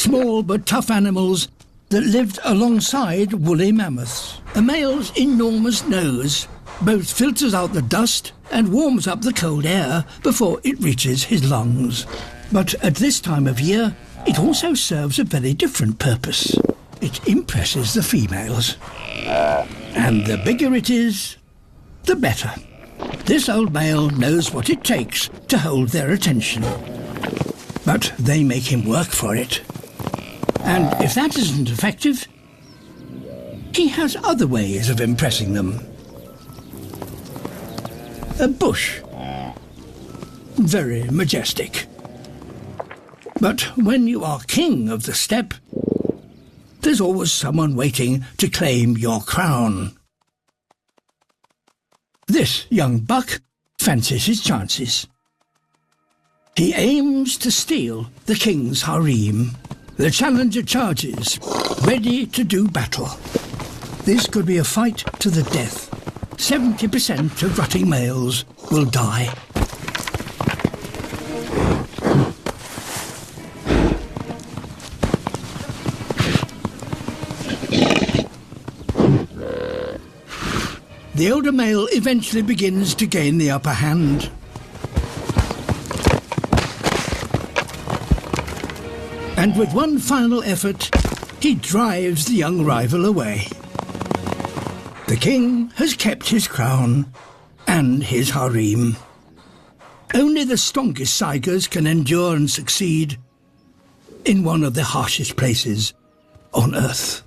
small but tough animals that lived alongside woolly mammoths. A male's enormous nose both filters out the dust and warms up the cold air before it reaches his lungs. But at this time of year, it also serves a very different purpose. It impresses the females. And the bigger it is, the better. This old male knows what it takes to hold their attention. But they make him work for it. And if that isn't effective, he has other ways of impressing them. A bush. Very majestic. But when you are king of the steppe, there's always someone waiting to claim your crown. This young buck fancies his chances. He aims to steal the king's harem. The challenger charges, ready to do battle. This could be a fight to the death. 70% of rutting males will die. The older male eventually begins to gain the upper hand. And with one final effort, he drives the young rival away. The king has kept his crown and his harem. Only the strongest Saigas can endure and succeed in one of the harshest places on Earth.